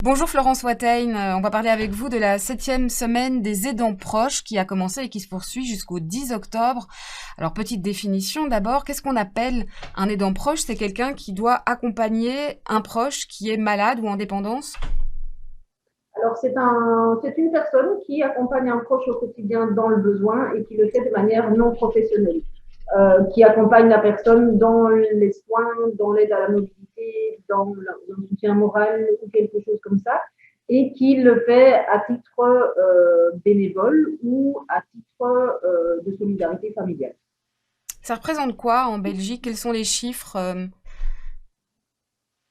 Bonjour Florence Watein, on va parler avec vous de la septième semaine des aidants proches qui a commencé et qui se poursuit jusqu'au 10 octobre. Alors petite définition d'abord, qu'est-ce qu'on appelle un aidant proche? C'est quelqu'un qui doit accompagner un proche qui est malade ou en dépendance? Alors, c'est une personne qui accompagne un proche au quotidien dans le besoin et qui le fait de manière non professionnelle, qui accompagne la personne dans les soins, dans l'aide à la mobilité, dans le soutien moral ou quelque chose comme ça, et qui le fait à titre bénévole ou à titre de solidarité familiale. Ça représente quoi en Belgique? Quels sont les chiffres?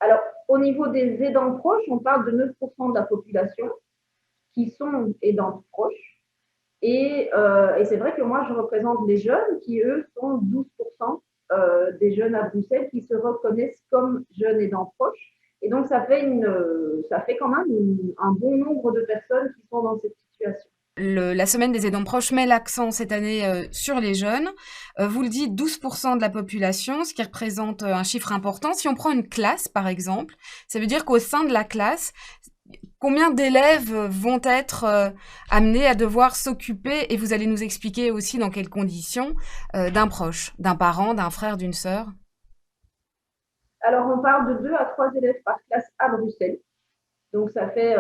Alors, au niveau des aidants proches, on parle de 9% de la population qui sont aidants proches. Et c'est vrai que moi, je représente les jeunes qui, eux, sont 12% des jeunes à Bruxelles qui se reconnaissent comme jeunes aidants proches. Et donc, ça fait quand même un bon nombre de personnes qui sont dans cette situation. La semaine des aidants proches met l'accent cette année sur les jeunes. Vous le dites, 12% de la population, ce qui représente un chiffre important. Si on prend une classe, par exemple, ça veut dire qu'au sein de la classe, combien d'élèves vont être amenés à devoir s'occuper, et vous allez nous expliquer aussi dans quelles conditions, d'un proche, d'un parent, d'un frère, d'une sœur? Alors, on parle de 2 à 3 élèves par classe à Bruxelles. Donc, ça fait,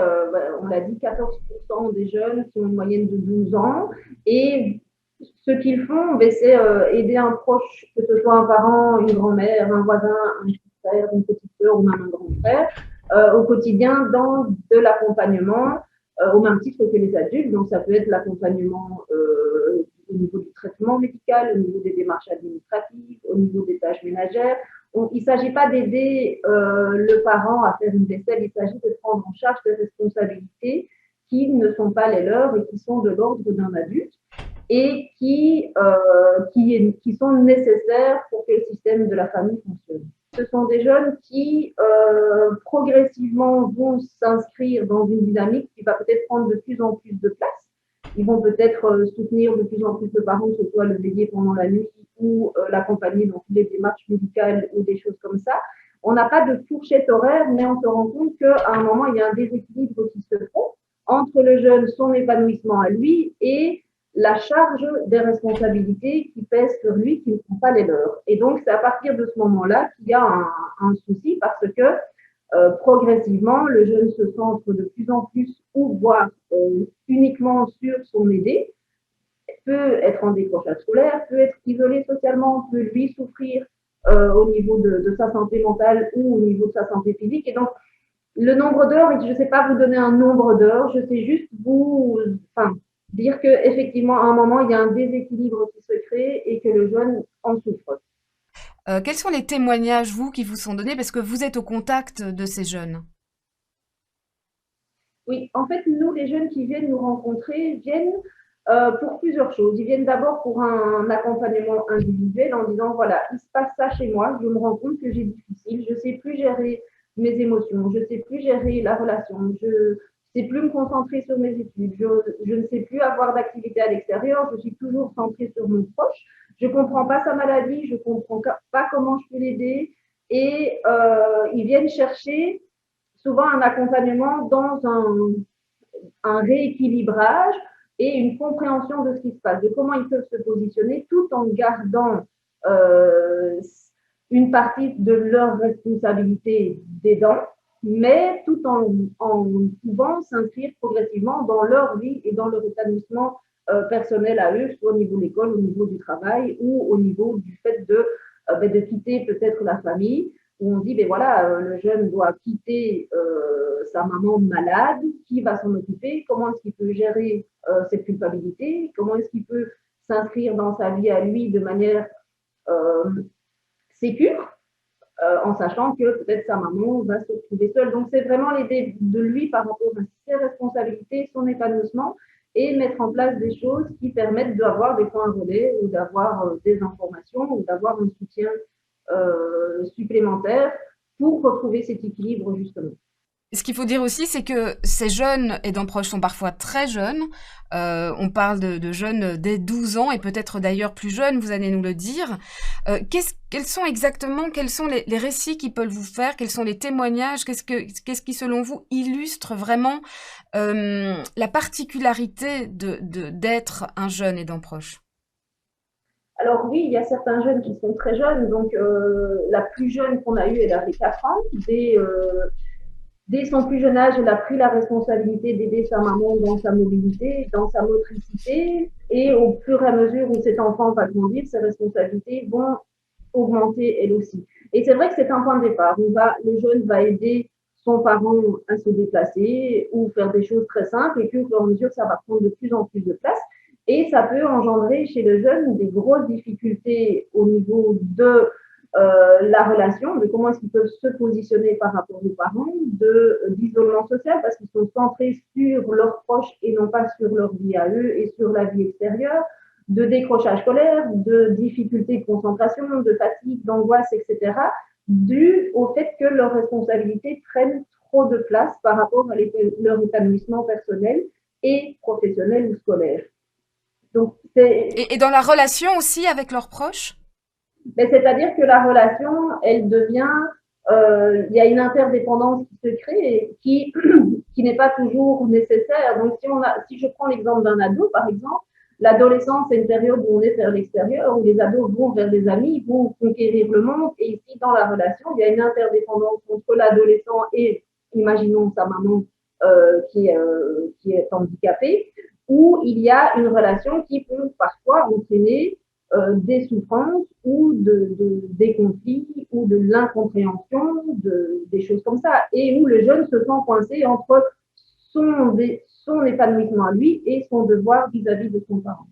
on l'a dit, 14% des jeunes qui ont une moyenne de 12 ans. Et ce qu'ils font, ben, c'est aider un proche, que ce soit un parent, une grand-mère, un voisin, un petit frère, une petite sœur ou même un grand frère, au quotidien dans de l'accompagnement, au même titre que les adultes. Donc, ça peut être l'accompagnement au niveau du traitement médical, au niveau des démarches administratives, au niveau des tâches ménagères. Il ne s'agit pas d'aider le parent à faire une vaisselle, il s'agit de prendre en charge des responsabilités qui ne sont pas les leurs et qui sont de l'ordre d'un adulte et qui sont nécessaires pour que le système de la famille fonctionne. Ce sont des jeunes qui progressivement vont s'inscrire dans une dynamique qui va peut-être prendre de plus en plus de place. Ils vont peut-être soutenir de plus en plus de parents, que ce soit le veiller pendant la nuit ou l'accompagner dans toutes les démarches médicales ou des choses comme ça. On n'a pas de fourchette horaire, mais on se rend compte qu'à un moment, il y a un déséquilibre qui se fait entre le jeune, son épanouissement à lui et la charge des responsabilités qui pèsent sur lui, qui ne sont pas les leurs. Et donc, c'est à partir de ce moment-là qu'il y a un souci parce que progressivement, le jeune se centre de plus en plus ou voire uniquement sur son aidé, peut être en décrochage scolaire, peut être isolé socialement, peut lui souffrir au niveau de sa santé mentale ou au niveau de sa santé physique. Et donc, le nombre d'heures, je ne sais pas vous donner un nombre d'heures, je sais juste enfin, dire qu'effectivement, à un moment, il y a un déséquilibre qui se crée et que le jeune en souffre. Quels sont les témoignages, vous, qui vous sont donnés parce que vous êtes au contact de ces jeunes? Oui, en fait, nous, les jeunes qui viennent nous rencontrer, viennent pour plusieurs choses. Ils viennent d'abord pour un accompagnement individuel en disant, voilà, il se passe ça chez moi, je me rends compte que j'ai difficile, je ne sais plus gérer mes émotions, je ne sais plus gérer la relation, je ne sais plus me concentrer sur mes études, je ne sais plus avoir d'activité à l'extérieur, je suis toujours centrée sur mon proche, je ne comprends pas sa maladie, je ne comprends pas comment je peux l'aider. Et ils viennent chercher souvent un accompagnement dans un rééquilibrage et une compréhension de ce qui se passe, de comment ils peuvent se positionner tout en gardant euh, une partie de leur responsabilité d'aidant, mais tout en pouvant s'inscrire progressivement dans leur vie et dans leur épanouissement personnel à eux, soit au niveau de l'école, au niveau du travail ou au niveau du fait de quitter peut-être la famille où on dit, ben voilà, le jeune doit quitter sa maman malade, qui va s'en occuper, comment est-ce qu'il peut gérer cette culpabilité, comment est-ce qu'il peut s'inscrire dans sa vie à lui de manière euh, sécure, en sachant que peut-être sa maman va se retrouver seule. Donc c'est vraiment l'aider de lui par rapport à ses responsabilités, son épanouissement, et mettre en place des choses qui permettent d'avoir des points relais ou d'avoir des informations ou d'avoir un soutien supplémentaire pour retrouver cet équilibre justement. Ce qu'il faut dire aussi, c'est que ces jeunes aidants proches sont parfois très jeunes. On parle de jeunes dès 12 ans et peut-être d'ailleurs plus jeunes, vous allez nous le dire. Quels sont les récits qu'ils peuvent vous faire? Quels sont les témoignages? Qu'est-ce qui, selon vous, illustre vraiment la particularité d'être un jeune aidant proche? Alors oui, il y a certains jeunes qui sont très jeunes. Donc la plus jeune qu'on a eue, elle avait 4 ans. Dès son plus jeune âge, elle a pris la responsabilité d'aider sa maman dans sa mobilité, dans sa motricité. Et au fur et à mesure où cet enfant va grandir, ses responsabilités vont augmenter elles aussi. Et c'est vrai que c'est un point de départ. Le jeune va aider son parent à se déplacer ou faire des choses très simples. Et puis au fur et à mesure, ça va prendre de plus en plus de place. Et ça peut engendrer chez le jeune des grosses difficultés au niveau de la relation, de comment est-ce qu'ils peuvent se positionner par rapport aux parents, d'isolement social parce qu'ils sont centrés sur leurs proches et non pas sur leur vie à eux et sur la vie extérieure, de décrochage scolaire, de difficultés de concentration, de fatigue, d'angoisse, etc., dû au fait que leurs responsabilités prennent trop de place par rapport à leur épanouissement personnel et professionnel ou scolaire. Donc, Et dans la relation aussi avec leurs proches? mais c'est-à-dire que la relation, elle devient, il y a une interdépendance qui se crée et qui n'est pas toujours nécessaire. Donc, si je prends l'exemple d'un ado, par exemple, l'adolescence, c'est une période où on est vers l'extérieur, où les ados vont vers des amis, vont conquérir le monde. Et ici, dans la relation, il y a une interdépendance entre l'adolescent et, imaginons, sa maman qui est handicapée, où il y a une relation qui peut parfois entraîner des souffrances ou des conflits ou de l'incompréhension, des choses comme ça, et où le jeune se sent coincé entre son épanouissement à lui et son devoir vis-à-vis de son parent.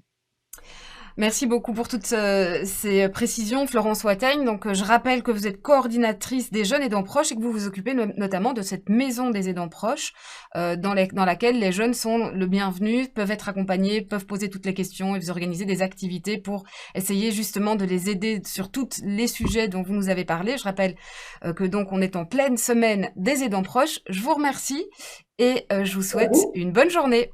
Merci beaucoup pour toutes ces précisions, Florence Wateigne. Donc, je rappelle que vous êtes coordinatrice des jeunes aidants proches et que vous vous occupez notamment de cette maison des aidants proches, dans laquelle les jeunes sont le bienvenu, peuvent être accompagnés, peuvent poser toutes les questions et vous organisez des activités pour essayer justement de les aider sur tous les sujets dont vous nous avez parlé. Je rappelle que donc on est en pleine semaine des aidants proches. Je vous remercie et je vous souhaite une bonne journée.